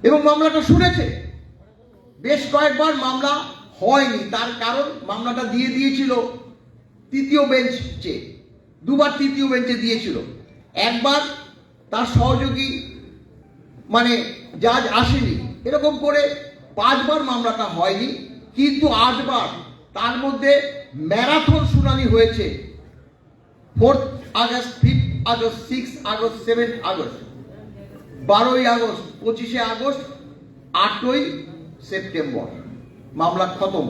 এবং মামলাটা শুনেছে। বেশ কয়েকবার মামলা হয়নি, তার কারণ মামলাটা দিয়ে দিয়েছিল তৃতীয় বেঞ্চে, দুবার তৃতীয় বেঞ্চে দিয়েছিল। একবার তার সহযোগী মানে জাজ আসেনি, এরকম করে 5 বার মামলাটা হয়নি। কিন্তু 8 বার, তার মধ্যে ম্যারাথন শুনানি হয়েছে 4 August, 5 August, 6 August, 7 August, 12 August, 25 August, 8 September মামলা খতম।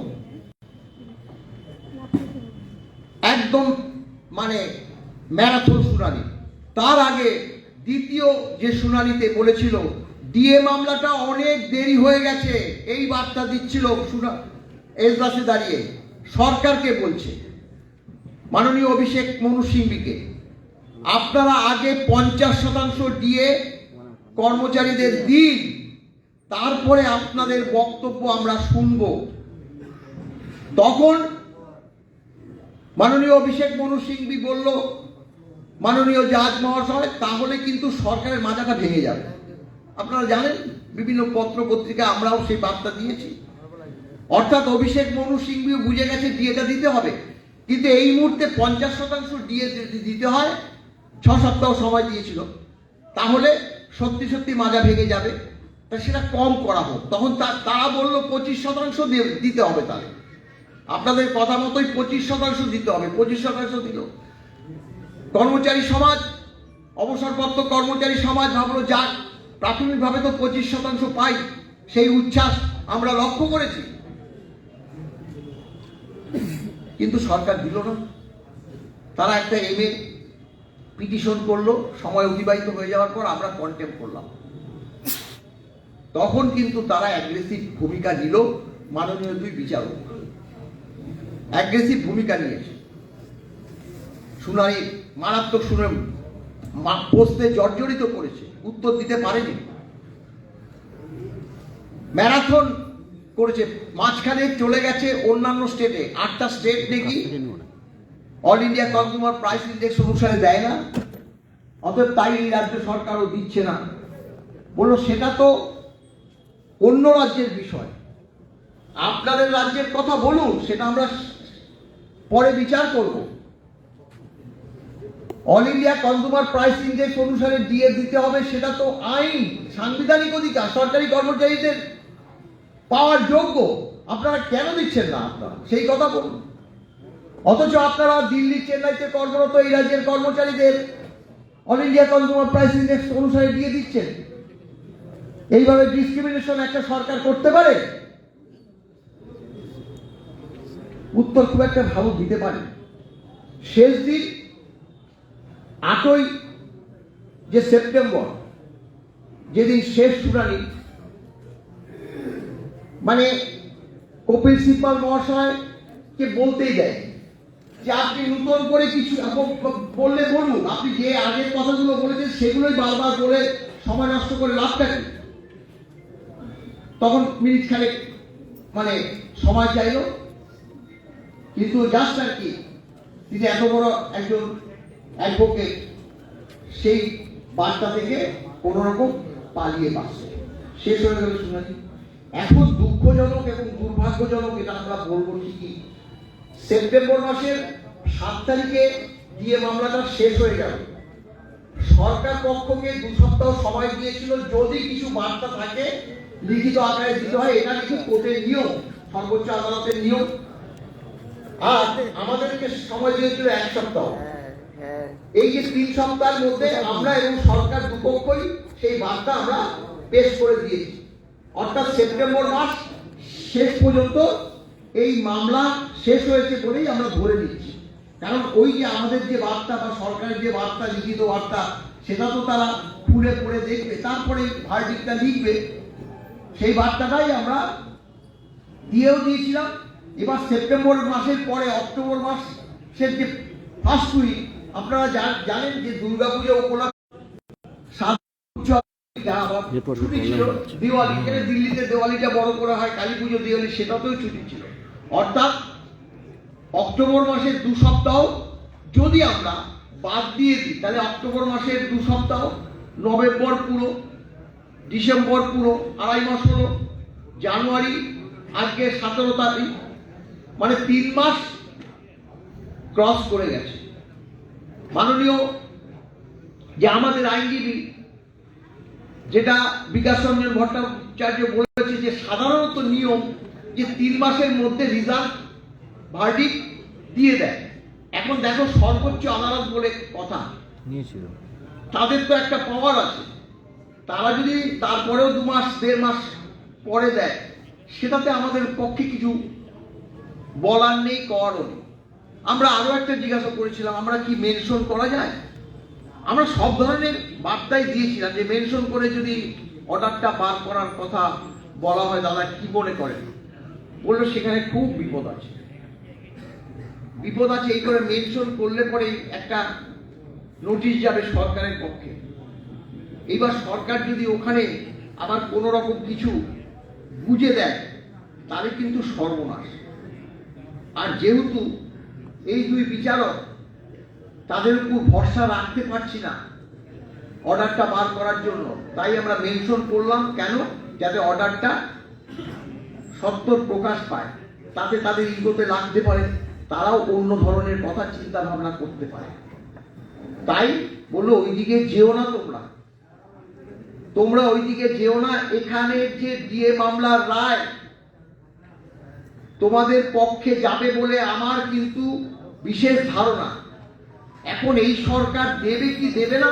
একদম মানে ম্যারাথন শুনানি। তার আগে দ্বিতীয় যে শুনানিতে বলেছিল ডিএ মামলাটা অনেক দেরি হয়ে গেছে, এই বার্তা দিচ্ছিল এজলাসে দাঁড়িয়ে সরকারকে বলছে, মাননীয় অভিষেক মনু সিংভিকে, আপনারা আগে 50% ডিএ কর্মচারীদের দিন, তারপরে আপনাদের বক্তব্য আমরা শুনব। তখন মাননীয় অভিষেক মনু সিংভি বলল, মাননীয় জাজ মহাশয়, তাহলে কিন্তু সরকারের মাথাটা ভেঙে যাবে। আপনারা জানেন, বিভিন্ন পত্র পত্রিকা আমরাও সেই বার্তা দিয়েছি। অর্থাৎ অভিষেক মনু সিংভিও বুঝে গেছে ডিএটা দিতে হবে, কিন্তু এই মুহূর্তে 50% ডিএ দিতে হয়। 6 সপ্তাহ সময় দিয়েছিল, তাহলে সত্যি সত্যি মাজা ভেঙে যাবে, তা সেটা কম করা হোক। তখন তারা বলল 25% দিতে হবে। তাহলে আপনাদের কথা মতোই 25% দিতে হবে। 25% দিল। কর্মচারী সমাজ, অবসরপ্রাপ্ত কর্মচারী সমাজ ভাবলো, যাক প্রাথমিকভাবে তো 25% পাই, সেই উচ্ছ্বাস আমরা লক্ষ্য করেছি। কিন্তু সরকার দিল না। তারা একটা পিটিশন করলো, সময় অতিবাহিত হয়ে যাওয়ার পর আমরা কন্টেম্প করলাম। তখন কিন্তু তারা অ্যাগ্রেসিভ ভূমিকা নিল। মাননীয় 2 বিচারক অ্যাগ্রেসিভ ভূমিকা নিয়েছে। শুনানি মারাত্মক শুনে প্রশ্নে জর্জরিত করেছে, উত্তর দিতে পারেনি, ম্যারাথন করেছে। মাঝখানে চলে গেছে অন্যান্য স্টেটে। 8টা স্টেট নাকি all India consumer price index অনুসারে দেয় না, অতএব তাই এই রাজ্য সরকারও দিচ্ছে না। বললো সেটা তো অন্য রাজ্যের বিষয়, আপনাদের রাজ্যের কথা বলুন, সেটা আমরা পরে বিচার করব। All India consumer price index অনুসারে ডিএ দিতে হবে, সেটা তো আইন, সাংবিধানিক অধিকার, সরকারি কর্মচারীদের পাওয়ার যোগ্য। আপনারা কেন দিচ্ছেন না? আপনারা সেই কথা বলুন। অথচ আপনারা দিল্লি, চেন্নাইতে কর্মরত এই রাজ্যের কর্মচারীদের all India consumer price index অনুসারে দিয়ে দিচ্ছেন। এইভাবে ডিসক্রিমিনেশন একটা সরকার করতে পারে? উত্তর খুব একটা ভালো দিতে পারে। শেষ দিন 8 যে সেপ্টেম্বর, যেদিন শেষ শুনানি, মানে কপিল সিব্বাল মহাশয়কে বলতেই দেয় যে আপনি নতুন করে কিছু বললে বলুন, আপনি যে আগের কথাগুলো বলেছেন সেগুলোই বারবার বলে সময় নষ্ট করে লাভটা কি? তখন মিনিট খানেক মানে সময় চাইল, কিন্তু জাস্ট আর কি, তিনি এত বড় একজন অ্যাডভোকেট, সেই বার্তা থেকে কোন রকম পালিয়ে বাঁচছে, শেষ হয়ে গেল শুনানি। এখন দুঃখজনক এবং দুর্ভাগ্যজনক, এটা আমরা বলবো ঠিকই, সেপ্টেম্বর মাসের 7 তারিখে ডিএ মামলাটা শেষ হয়ে গেল। সরকার পক্ষকে 2 সপ্তাহ সময় দিয়েছিল, যদি কিছু বার্তা থাকে লিখিত আকারে দিতে হয়। এটা কিন্তু কোর্টের নিয়ম, সর্বোচ্চ আদালতের নিয়ম। আর আমাদেরকে সময় দিয়েছিল 1 সপ্তাহ। এই যে 3 সপ্তাহের মধ্যে আমরা এবং সরকার দুপক্ষই সেই বার্তা আমরা পেশ করে দিয়েছি। অর্থাৎ সেপ্টেম্বর মাস শেষ পর্যন্ত এই মামলা শেষ হয়েছে বলেই আমরা ধরে নিচ্ছি। কারণ ওই যে আমাদের যে বার্তা বা সরকারের যে বার্তা, লিখিত বার্তা, সেটা তো তারা খুলে পড়ে দেখবে, তারপরে ভার্ডিক্টটা লিখবে। সেই বার্তাটাই আমরা দিয়েও দিয়েছিলাম। এবার সেপ্টেম্বর মাসের পরে অক্টোবর মাসের যে ফার্স্ট উইক, আপনারা জানেন যে দুর্গাপূজা ছুটি ছিল, দিওয়ালি, এখানে দিল্লিতে দিওয়ালিটা বড় করা হয়, কালী পুজো, দিওয়ালি, সেটাতেও ছুটি ছিল। অর্থাৎ অক্টোবর মাসের 2 সপ্তাহ যদি আমরা বাদ দিয়ে দিই, তাহলে অক্টোবর মাসের 2 সপ্তাহ, নভেম্বর পুরো, ডিসেম্বর পুরো 2.5 মাস হলো, জানুয়ারি আজকে 17 তারিখ, মানে 3 মাস ক্রস করে গেছে। মাননীয় যে আমাদের আইনজীবী যেটা বিকাশ রঞ্জন ভট্টাচার্য বলেছে যে সাধারণত নিয়ম যে 3 মাসের মধ্যে রিজাল্ট ভার্ডিক্ট দিয়ে দেয়। এখন দেখো সর্বোচ্চ আদালত বলে কথা নিয়েছিল, তাদের তো একটা পাওয়ার আছে, তারা যদি তারপরেও 2 মাস 1.5 মাস পরে দেয়, সেটাতে আমাদের পক্ষে কিছু বলার নেই, করারও নেই। আমরা আরো একটা জিজ্ঞাসা করেছিলাম, আমরা কি মেনশন করা যায়? আমরা সব ধরনের বার্তাই দিয়েছিলাম যে মেনশন করে যদি অর্ডারটা বার করার কথা বলা হয়, দাদা কি মনে করেন? বললো সেখানে খুব বিপদ আছে, বিপদ আছে। এই করে মেনশন করলে পরে একটা নোটিশ যাবে সরকারের পক্ষে। এইবার সরকার যদি ওখানে আবার কোনো রকম কিছু বুঝে দেয়, তাহলে কিন্তু সর্বনাশ। আর যেহেতু এই 2 বিচারক, তাদের উপর ভরসা রাখতে পারছি না অর্ডারটা বার করার জন্য, তাই আমরা মেনশন করলাম। কেন? যাতে অর্ডারটা সত্তর প্রকাশ পায়, তাতে তাদের ইগোতে লাগতে পারে, তারাও অন্য ধরনের কথা চিন্তা ভাবনা করতে পারে। তাই বললো ওইদিকে যেও না, তোমরা ওইদিকে যেও না। এখানে যে ডিএ মামলার রায় তোমাদের পক্ষে যাবে বলে আমার কিন্তু বিশেষ ধারণা। এখন এই সরকার দেবে কি দেবে না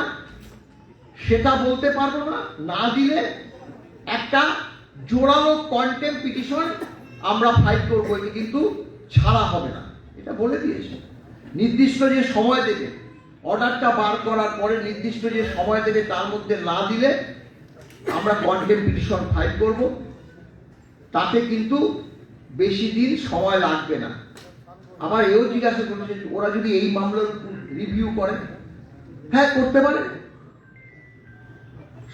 সেটা বলতে পারবো না, না দিলে একটা জোরালো কন্টেম্প পিটিশন আমরা ফাইল করবো, এটা কিন্তু ছাড়া হবে না, এটা বলে দিয়েছে। নির্দিষ্ট যে সময় দেবে, অর্ডারটা বার করার পরে নির্দিষ্ট যে সময় দেবে, তার মধ্যে না দিলে আমরা কন্টেম্প পিটিশন ফাইল করব। তাতে কিন্তু বেশি দিন সময় লাগবে না। আবার এও জিজ্ঞাসা করেছে ওরা যদি এই মামলার রিভিউ করে, হ্যাঁ করতে পারে,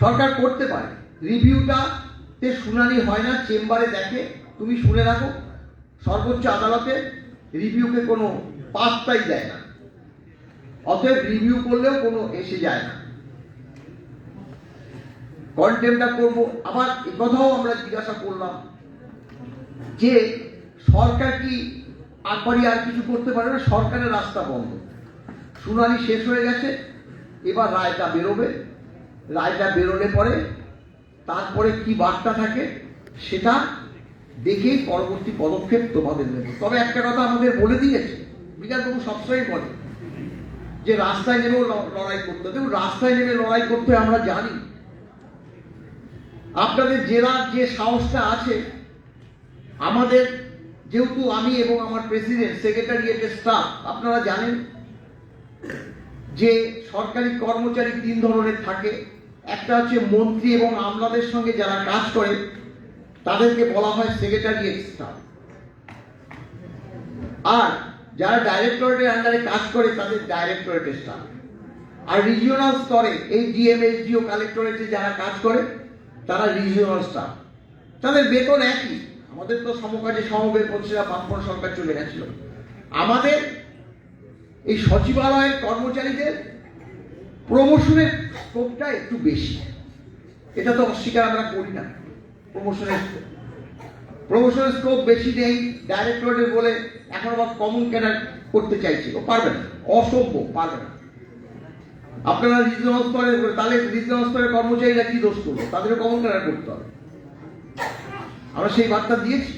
সরকার করতে পারে। রিভিউটাতে শুনানি হয় না, চেম্বারে দেখে। তুমি শুনে রাখো, সর্বোচ্চ আদালতে রিভিউকে কোনো পাত্তাই দেয় না, অতএব রিভিউ করলেও কোনো এসে যায় না, কন্টেম্পটা করবো। আবার একথাও আমরা জিজ্ঞাসা করলাম যে সরকার কি আর কিছু করতে পারে না? সরকারের রাস্তা বন্ধ, শুনানি শেষ হয়ে গেছে, এবার রায়টা বেরোবে। রায়টা বেরোলে পরে তারপরে কি বার্তা থাকে সেটা দেখেই পরবর্তী পদক্ষেপ তোমাদের নেবে। তবে একটা কথা আমাদের বলে দিয়েছে, বিকাশবাবু সবসময় বলে যে রাস্তায় নেমেও লড়াই করতে হবে। রাস্তায় নেমে লড়াই করতে আমরা জানি, আপনাদের জেলার যে সাহসটা আছে, আমাদের যেহেতু আমি এবং আমার প্রেসিডেন্ট, সেক্রেটারিয়েটের স্টাফ, আপনারা জানেন যে সরকারি কর্মচারী 3 ধরনের থাকে। একটা হচ্ছে মন্ত্রী এবং আমলাদের সঙ্গে যারা কাজ করে, তাদেরকে বলা হয় সেক্রেটারিয়েট স্টাফ। আর যারা ডাইরেক্টরেটের আন্ডারে কাজ করে, তাদের ডাইরেক্টরেটের স্টাফ। আর রিজিওনাল স্তরে এই ডিএম, এসডিও, কালেক্টরেটে যারা কাজ করে, তারা রিজিওনাল স্টাফ। তাদের বেতন একই। আমাদের তো সমকাজে সমবেত করছিল, বামপন সরকার চলে গেছিল। আমাদের এই সচিবালয়ের কর্মচারীদের প্রমোশনের স্কোপটা একটু বেশি, এটা তো অস্বীকার আমরা করি না। প্রমোশনের স্কোপ বেশি নেই। ডাইরেক্টরেট বলে এখন আবার কমন ক্যাডার করতে চাইছে, ও পারবে না, অসম্ভব, পারবে না। আপনারা রিজিওনাল স্তরে, তাহলে রিজিওনাল স্তরের কর্মচারীরা কি দোষ করবে? তাদেরও কমন ক্যাডার করতে হবে। আমরা সেই বার্তা দিয়েছি,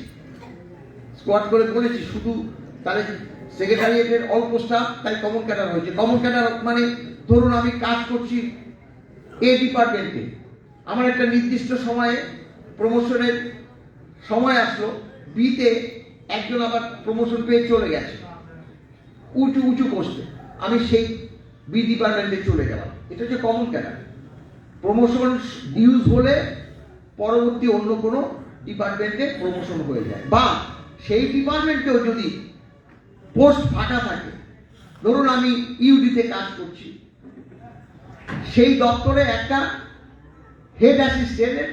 স্কোয়াড করে বলেছি, শুধু তাহলে সেক্রেটারিয়েটের অল্প স্টাফ, তাই কমন ক্যাডার হয়েছে। কমন ক্যাডার মানে ধরুন আমি কাজ করছি এ ডিপার্টমেন্টে, আমার একটা নির্দিষ্ট সময়ে প্রমোশনের সময় আসলো, বিতে একজন আবার প্রমোশন পেয়ে চলে গেছে উঁচু পোস্টে, আমি সেই বি ডিপার্টমেন্টে চলে গেলাম। এটা হচ্ছে কমন ক্যাডার। প্রমোশন ডিউজ হলে পরবর্তী অন্য কোনো ডিপার্টমেন্টে প্রমোশন হয়ে যায়, বা সেই ডিপার্টমেন্টেও যদি পোস্ট ফাঁকা থাকে, ধরুন আমি ইউডিতে কাজ করছি, সেই দপ্তরে একটা হেড অ্যাসিস্ট্যান্টের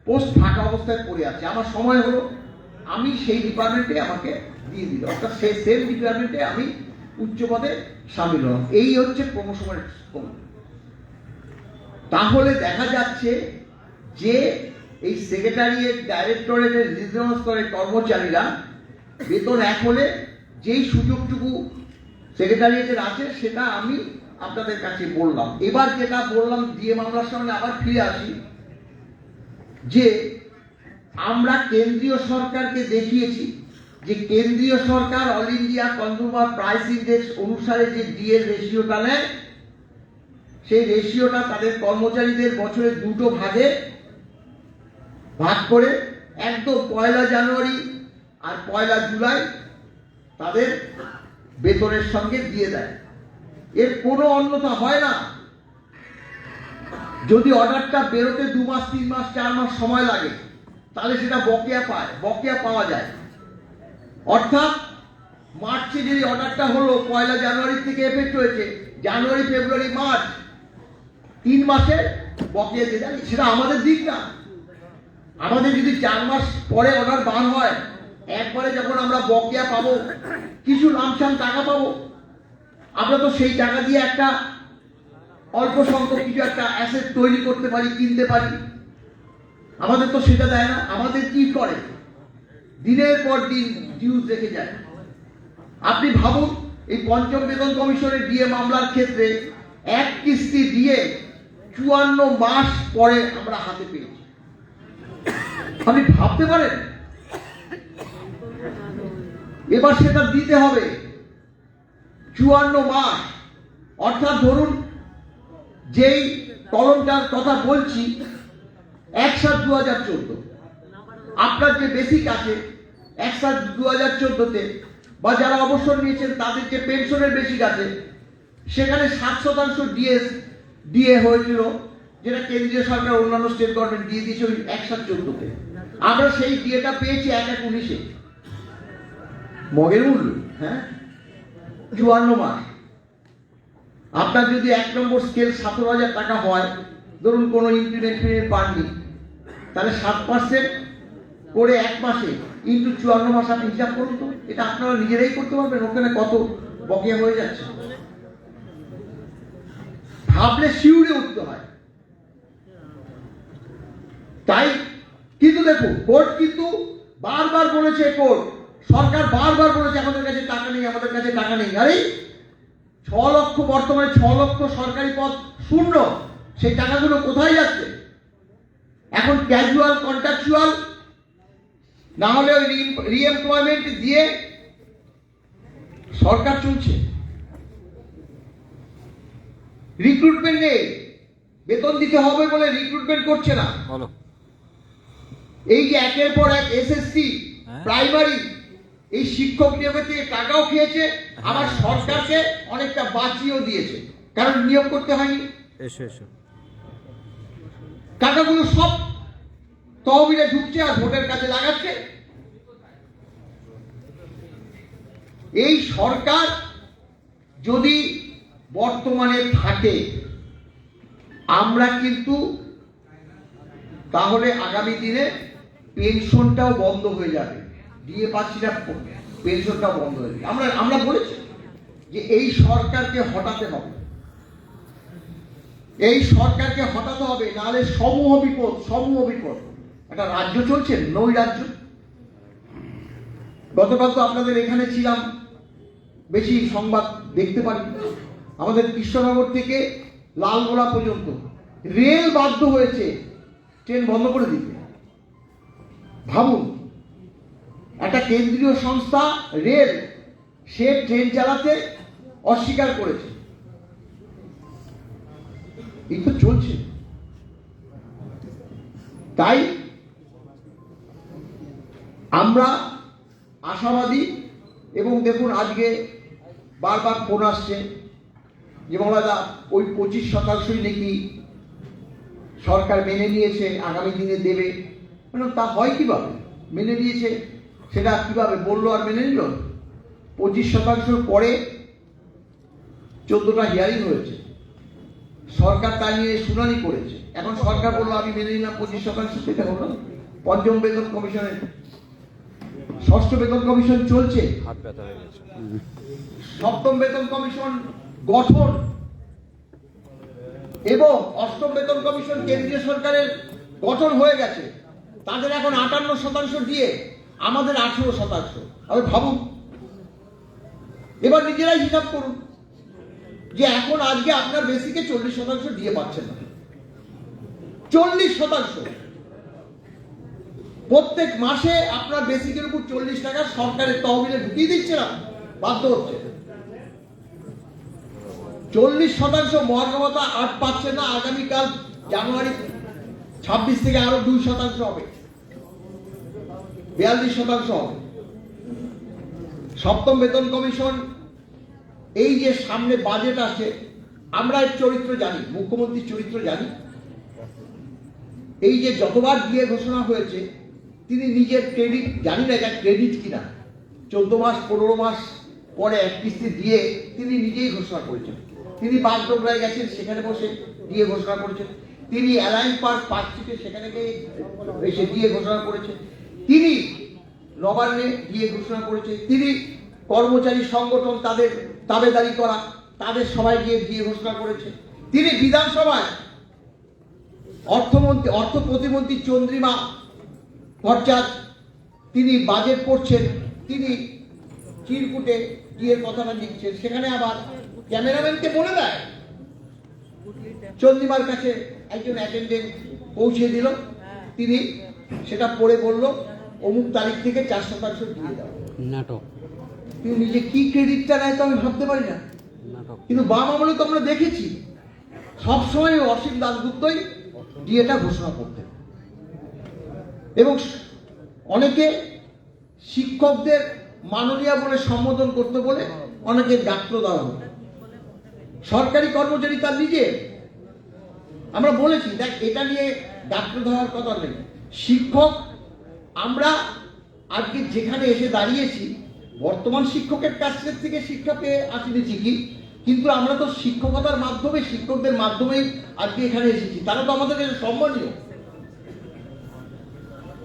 পোস্ট ফাঁকা অবস্থায় পড়ে আছে, আমার সময় হলো, আমি সেই ডিপার্টমেন্টে আমাকে দিয়ে দিল, অর্থাৎ সেই সেম ডিপার্টমেন্টে আমি উচ্চ পদে সামিল হলাম। এই হচ্ছে প্রমোশনের স্কোপ। তাহলে দেখা যাচ্ছে যে এই সেক্রেটারিয়েট ডাইরেক্টরেটের রিজিওনাল স্তরের কর্মচারীরা বেতন এক হলে যেই সুযোগটুকু সেক্রেটারিয়েটের আছে সেটা আমি আপনাদের কাছে বললাম। এবার যেটা বললাম দিয়ে মামলার সঙ্গে আবার ফিরে আসি, যে আমরা কেন্দ্রীয় সরকারকে দেখিয়েছি যে কেন্দ্রীয় সরকার all India consumer price index অনুসারে যে ডিএর রেশিওটা নেয়, সেই রেশিওটা তাদের কর্মচারীদের বছরে দুটো ভাগে ভাগ করে একদম 1 জানুয়ারি আর 1 জুলাই তাদের বেতনের সঙ্গে দিয়ে দেয়। এর কোনো অন্যথা হয় না। যদি অর্ডারটা বেরোতে 2 মাস 3 মাস 4 মাস সময় লাগে, তাহলে সেটা বকেয়া পাওয়া যায়। অর্থাৎ মার্চে যদি অর্ডারটা হলো 1 জানুয়ারি থেকে এফেক্ট হয়েছে, জানুয়ারি ফেব্রুয়ারি মার্চ 3 মাসে বকেয়া দিয়ে দেয়। সেটা আমাদের দিক না। আমাদের যদি 4 মাস পরে অর্ডার বার হয়, একবারে যখন আমরা বকেয়া পাবো, কিছু লামসাম টাকা পাবো, আমরা তো সেই টাকা দিয়ে একটা অল্প সংখ্যক কিছু একটা অ্যাসেট তৈরি করতে পারি, কিনতে পারি। আমাদের তো সেটা দেয় না। আমাদের কি করে, দিনের পর দিন ডিউজ রেখে যায়। আপনি ভাবুন, এই পঞ্চম বেতন কমিশনের ডিএ মামলার ক্ষেত্রে এক কিস্তি দিয়ে 54 মাস পরে আমরা হাতে পেয়েছি। আপনি ভাবতে পারেন? এবার সেটা দিতে হবে 54 মাস। অর্থাৎ ধরুন, যেই কলমটার কথা বলছি 1/7/2014, আপনার যে বেসিক আছে 1/7/2014-তে, বা যারা অবসর নিয়েছেন তাদের যে পেনশনের বেসিক আছে, সেখানে 7% ডিএ হয়েছিল, যেটা কেন্দ্রীয় সরকার অন্যান্য স্টেট গভর্নমেন্ট দিয়ে দিয়েছে ওই 1/7/14-তে। আমরা সেই ডিএটা পেয়েছি 1/1/19-এ। মগের মূল্য, হ্যাঁ, 54 মাস। আপনার যদি 1 নম্বর স্কেল 17,000 টাকা হয়, ধরুন কোনো ইনক্রিমেন্ট পাননি, তাহলে 7% করে 1 মাসে ইন্টু 54 মাস আপনি হিসাব করুন তো। এটা আপনারা নিজেরাই করতে পারবেন ওখানে কত বকেয়া হয়ে যাচ্ছে। ভাবলে শিউরে উঠতে হয়। তাই কিন্তু দেখুন, কোর্ট কিন্তু বারবার বলেছে, সরকার বারবার বলেছে আমাদের কাছে টাকা নেই, আমাদের কাছে টাকা নেই। আরে 6 লক্ষ, বর্তমানে 6 লক্ষ সরকারি পদ শূন্য। সেই টাকাগুলো কোথায় যাচ্ছে? এখন ক্যাজুয়াল, কন্ট্রাকচুয়াল, না হলে ওই রিএমপ্লয়মেন্ট দিয়ে সরকার চলছে। রিক্রুটমেন্ট নেই, বেতন দিতে হবে বলে রিক্রুটমেন্ট করছে না। এই যে একের পর এক এসএসসি, প্রাইমারি, এই শিক্ষক নিয়োগের থেকে টাকাও খেয়েছে, আবার সরকারকে অনেকটা বাঁচিয়েও দিয়েছে, কারণ নিয়োগ করতে হয়নি। টাকাগুলো সব তহবিলে ঢুকছে আর ভোটের কাজে লাগাচ্ছে। এই সরকার যদি বর্তমানে থাকে, আমরা কিন্তু তাহলে আগামী দিনে পেনশনটাও বন্ধ হয়ে যাবে। ডিএ পাচ্ছি না, পেনশনটাও বন্ধ হয়ে যাবে। আমরা বলেছি যে এই সরকারকে হটাতে হবে, এই সরকারকে হটাতে হবে, নাহলে সমূহ বিপদ। একটা রাজ্য চলছে, নই রাজ্য। গতকাল তো আপনাদের এখানে ছিলাম, বেশি সংবাদ দেখতে পারি। আমাদের কৃষ্ণনগর থেকে লালগোলা পর্যন্ত রেল বাধ্য হয়েছে ট্রেন বন্ধ করে দিতে। ভাবুন, একটা কেন্দ্রীয় সংস্থা রেল, সে ট্রেন চালাতে অস্বীকার করেছে। এই তো চলছে। তাই আমরা আশাবাদী। এবং দেখুন, আজকে বারবার ফোন আসছে যে মৌলানা ওই 25% নাকি সরকার মেনে নিয়েছে, আগামী দিনে দেবে। তা হয় কিভাবে? মেনে নিয়েছে সেটা কিভাবে বললো আর মেনে নিল? 25% পরে 14টা হিয়ারিং হয়েছে, সরকার তা নিয়ে শুনানি করেছে। এখন সরকার বললো আমি মেনে নিলাম 25%। সেটা হলো পঞ্চম বেতন কমিশনের, ষষ্ঠ বেতন কমিশন চলছে, সপ্তম বেতন কমিশন গঠন, এবং অষ্টম বেতন কমিশন কেন্দ্রীয় সরকারের গঠন হয়ে গেছে, তাদের এখন 58% দিয়ে আমাদের 18%। আমি ভাবুন, এবার নিজেরাই হিসাব করুন যে এখন আজকে আপনার বেসিকে 40% দিয়ে পাচ্ছেন না। 40% প্রত্যেক মাসে আপনার বেসিকের উপর 40 টাকা সরকারের তহবিলে ঢুকিয়ে দিচ্ছে না, বাধ্য হচ্ছে। 40% মহার্ঘ ভাতা আর পাচ্ছে না। আগামীকাল জানুয়ারি 26 থেকে আরো 2% হবে, 42% হবে। সপ্তম বেতন কমিশন, এই যে সামনে বাজেট আছে, আমরা এর চরিত্র জানি, মুখ্যমন্ত্রীর চরিত্র জানি। এই যে যতবার দিয়ে ঘোষণা হয়েছে, তিনি নিজের ক্রেডিট, জানি না এটা ক্রেডিট কিনা, 14 মাস 15 মাস পরে এক কিস্তি দিয়ে তিনি নিজেই ঘোষণা করেছেন। তিনি বাগডোগরায় গেছেন, সেখানে বসে দিয়ে ঘোষণা করেছেন। তিনি অ্যালাইন পার্ক থেকে সেখানে গিয়ে এসে দিয়ে ঘোষণা করেছেন। তিনি নবান্নে দিয়ে ঘোষণা করেছে। তিনি কর্মচারী সংগঠন, তাদের দাবেদারি করা, তাদের সবাই গিয়ে দিয়ে ঘোষণা করেছে। তিনি বিধানসভায় অর্থ প্রতিমন্ত্রী চন্দ্রিমা ভট্টাচার্য, তিনি বাজেট পড়ছেন, তিনি চিরকুটে দিয়ে কথাটা লিখছেন। সেখানে আবার ক্যামেরাম্যানকে বলে দেয়, চন্দ্রিমার কাছে একজন অ্যাটেন্ডেন্ট পৌঁছে দিল, তিনি সেটা পড়ে বলল অমুক তারিখ থেকে 4% দিয়ে দাও। নাটক। তিনি নিজে কি ক্রেডিটটা নেয় তো আমি ভাবতে পারি না। কিন্তু বাম আমলে তো আমরা দেখেছি সবসময় অসীম দাশগুপ্তই ডিএটা ঘোষণা করতেন, এবং অনেকে শিক্ষকদের মাননীয় বলে সম্বোধন করতে বলে অনেকে ডাক্তার দেওয়া হতো। সরকারি কর্মচারী তার নিজে, আমরা বলেছি দেখ এটা নিয়ে ডাক্তার দেওয়ার কথা নেই। শিক্ষক, আমরা আজকে যেখানে এসে দাঁড়িয়েছি, বর্তমান শিক্ষকের কাছ থেকে শিক্ষা পেয়ে আসিনি ঠিকই, কিন্তু আমরা তো শিক্ষকতার মাধ্যমে, শিক্ষকদের মাধ্যমেই আজকে এখানে এসেছি। তারা তো আমাদের সম্মানীয়।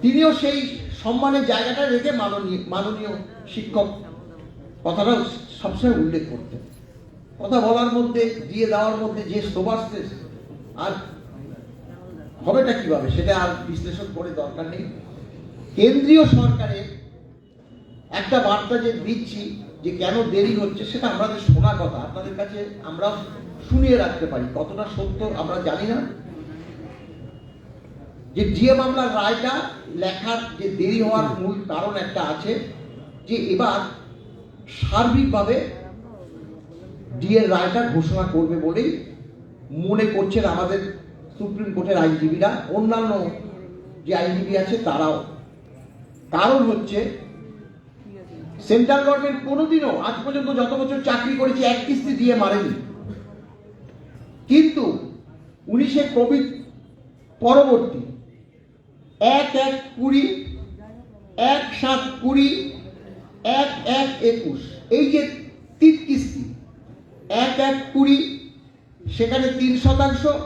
তিনিও সেই সম্মানের জায়গাটা রেখে মাননীয় শিক্ষক কথাটা সবসময় উল্লেখ করতেন। কথা বলার মধ্যে, দিয়ে দেওয়ার মধ্যে যে শোভাশ্রেষ, আর হবেটা কিভাবে সেটা আর বিশ্লেষণ করে দরকার নেই। কেন্দ্রীয় সরকারের একটা বার্তা যে দিচ্ছি যে কেন দেরি হচ্ছে, সেটা আমাদের শোনা কথা, আপনাদের কাছে আমরা শুনিয়ে রাখতে পারি। কতটা সত্য আমরা জানি না। যে ডিএ মামলার রায়টা লেখার যে দেরি হওয়ার মূল কারণ একটা আছে, যে এবার সার্বিকভাবে ডিএ রায়টা ঘোষণা করবে বলেই মনে করছেন আমাদের সুপ্রিম কোর্টের আইনজীবীরা, অন্যান্য যে আইনজীবী আছে তারাও। কারণ হচ্ছে সেন্ট্রাল গভর্নমেন্ট কোনোদিনও আজ পর্যন্ত যত বছর চাকরি করেছে এক কিস্তি দিয়ে মারেনি, কিন্তু 19 কোভিড পরবর্তী 1/1/20, 1/7/20, 1/1/21 এই যে 3 কিস্তি, 1/1/20 সেখানে 3%,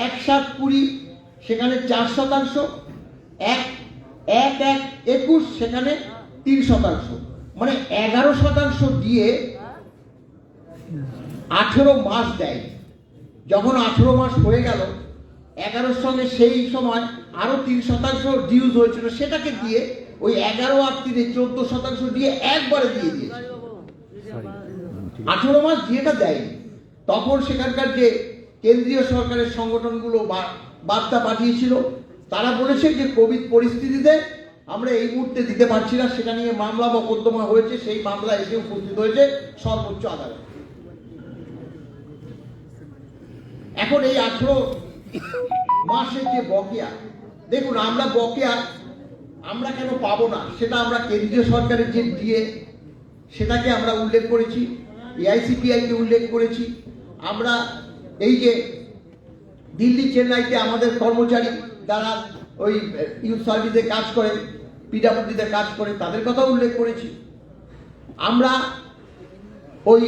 1/7/20 সেখানে 4%, 1/1/21 সেখানে 3%, মানে 11% দিয়ে 18 মাস দেয়। যখন 18 মাস হয়ে গেল, 11-র সঙ্গে সেই সময় আরো 3% ডিউজ হয়েছিল, সেটাকে দিয়ে ওই 11 আর 3 14% দিয়ে একবারে দিয়ে দিয়েছে। 18 মাস ডিএটা দেয়নি। তখন সেখানকার যে কেন্দ্রীয় সরকারের সংগঠনগুলো বার্তা পাঠিয়েছিল, তারা বলেছে যে কোভিড পরিস্থিতিতে আমরা এই মুহূর্তে দিতে পারছি না। সেটা নিয়ে মামলা মোকদ্দমা হয়েছে, সেই মামলা এসে উপস্থিত হয়েছে সর্বোচ্চ আদালত। এখন এই 18 মাসের যে বকেয়া, দেখুন আমরা বকেয়া আমরা কেন পাবো না, সেটা আমরা কেন্দ্রীয় সরকারের যে ডিএ সেটাকে আমরা উল্লেখ করেছি, এআইসিপিআইকে উল্লেখ করেছি। আমরা এই যে দিল্লি চেন্নাইতে আমাদের কর্মচারী যারা ওই ইউথ সার্ভিসে কাজ করে, পিডাব্লিউডিতে কাজ করে, তাদের কথা উল্লেখ করেছি। আমরা ওই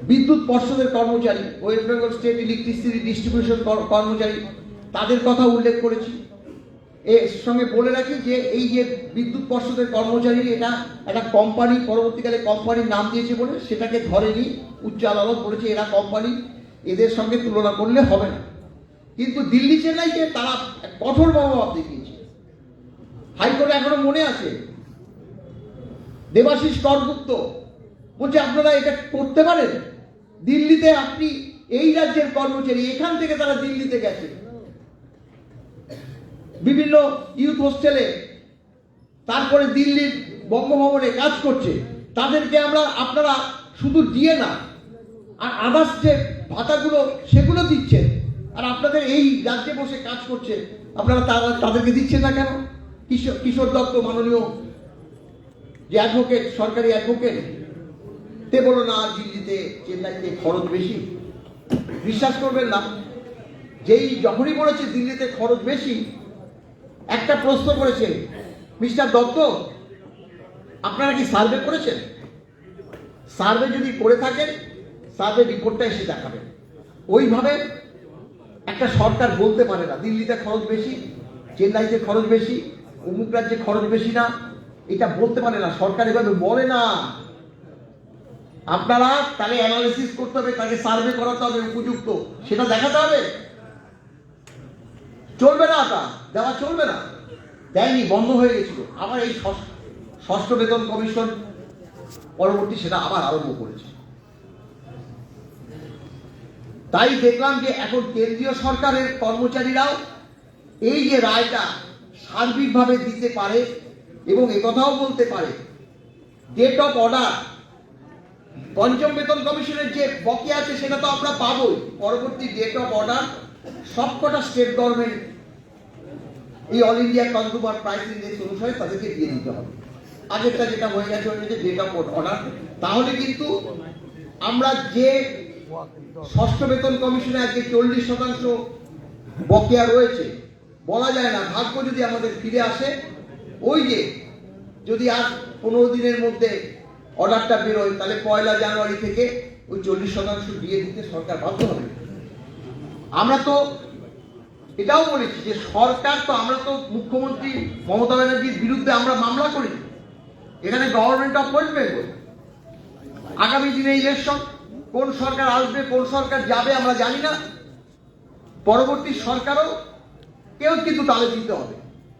বিদ্যুৎ পর্ষদের কর্মচারী, West Bengal state electricity distribution কর্মচারী, তাদের কথা উল্লেখ করেছি। এর সঙ্গে বলে রাখি যে এই যে বিদ্যুৎ পর্ষদের কর্মচারী, এটা একটা কোম্পানি, পরবর্তীকালে কোম্পানির নাম দিয়েছে বলে সেটাকে ধরেনি উচ্চ আদালত, বলেছে এরা কোম্পানি, এদের সঙ্গে তুলনা করলে হবে না। কিন্তু দিল্লি চেন্নাইকে তারা কঠোর মনোভাব দেখিয়েছে। হাইকোর্টে এখনো মনে আছে, দেবাশিস করগুপ্ত বলছে আপনারা এটা করতে পারেন? দিল্লিতে আপনি এই রাজ্যের কর্মচারী, এখান থেকে তারা দিল্লিতে গেছে, বিভিন্ন ইউথ হোস্টেলে, তারপরে দিল্লির বঙ্গভবনে কাজ করছে, তাদেরকে আপনারা শুধু দিয়ে না, আর আদার্স যে ভাতাগুলো সেগুলো দিচ্ছেন, আর আপনাদের এই রাজ্যে বসে কাজ করছে, আপনারা তাদেরকে দিচ্ছেন না কেন? কিশোর দত্ত মাননীয় যে অ্যাডভোকেট, সরকারি অ্যাডভোকেট, তে বলো না দিল্লিতে চেন্নাইতে খরচ বেশি। বিশ্বাস করবেন না, যখনই বলেছে দিল্লিতে খরচ বেশি, একটা প্রশ্ন করেছে, মিস্টার দত্ত আপনারা কি সার্ভে করেছেন? সার্ভে যদি করে থাকেন সার্ভে রিপোর্টটা এসে দেখাবেন। ওইভাবে একটা সরকার বলতে পারে না দিল্লিতে খরচ বেশি, চেন্নাইতে খরচ বেশি, অমুক রাজ্যে খরচ বেশি না, এটা বলতে পারে না সরকার, এভাবে বলে না। আপনারা তাকে অ্যানালিসিস করতে হবে, তাকে সার্ভে করাতে হবে উপযুক্ত, সেটা দেখাতে হবে। চলবে না, ওটা দেওয়া চলবে না। দেয়নি, বন্ধ হয়ে গেছিল। আবার এই ষষ্ঠ বেতন কমিশন পরবর্তী সেটা আবার আরম্ভ করেছে। তাই দেখলাম যে এখন কেন্দ্রীয় সরকারের কর্মচারীরাও এই যে রায়টা সার্বিকভাবে দিতে পারে এবং একথাও বলতে পারে, ডেট অফ অর্ডার, পঞ্চম বেতন কমিশনের যে বকেয়া আছে সেটা তো আমরা পাবোই, পরবর্তী ডেট অফ অর্ডার সবকটা স্টেট গভর্নমেন্ট এই all India consumer price index অনুসারে তাদেরকে দিয়ে দিতে হবে। আগেরটা যেটা হয়ে গেছে ডেট অফ অর্ডার, তাহলে কিন্তু আমরা যে ষষ্ঠ বেতন কমিশনে আজকে 40% বকেয়া রয়েছে, বলা যায় না, ভাগ্য যদি আমাদের ফিরে আসে, ওই যে যদি আর 15 দিনের মধ্যে অর্ডারটা বেরোয়, তাহলে 1 জানুয়ারি থেকে ওই 40% দিয়ে দিতে সরকার বাধ্য হবে। আমরা তো এটাও বলেছি যে সরকার তো, আমরা তো মুখ্যমন্ত্রী মমতা ব্যানার্জির বিরুদ্ধে আমরা মামলা করি, এখানে গভর্নমেন্ট অফ ওয়েস্ট বেঙ্গল। আগামী দিনে ইলেকশন, কোন সরকার আসবে কোন সরকার যাবে আমরা জানি না, পরবর্তী সরকারও কেউ কিন্তু তালে দিতে হবে,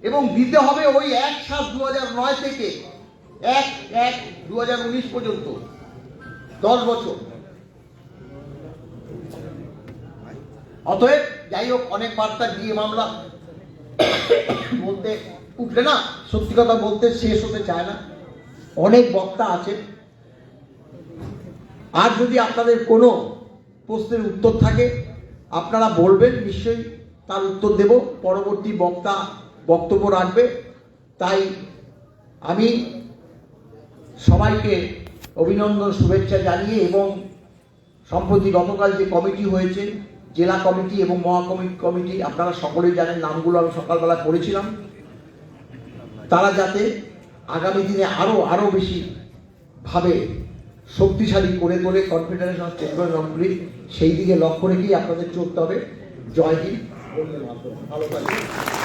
এবং দিতে হবে ওই 1/7/2009 থেকে 1/1/2019 পর্যন্ত 10 বছর। অতএব যাই হোক, অনেক বার্তা দিয়ে মামলা বলতে উঠলে না, সত্যি কথা বলতে শেষ হতে চায় না, অনেক বক্তা আছে। আর যদি আপনাদের কোনো প্রশ্নের উত্তর থাকে আপনারা বলবেন, নিশ্চয়ই তার উত্তর দেব, পরবর্তী বক্তা বক্তব্য রাখবে। তাই আমি সবাইকে অভিনন্দন, শুভেচ্ছা জানিয়ে, এবং সম্প্রতি গতকাল যে কমিটি হয়েছে, জেলা কমিটি এবং কমিটি, আপনারা সকলেই জানেন, নামগুলো আমি সকালবেলা পড়েছিলাম, তারা যাতে আগামী দিনে আরো বেশি ভাবে শক্তিশালী করে তোলে কনফেডারেশন স্টেট গভর্নমেন্টগুলি, সেই দিকে লক্ষ্য রেখেই আপনাদের চলতে হবে। জয় হিন্দ, ভালো থাকবেন।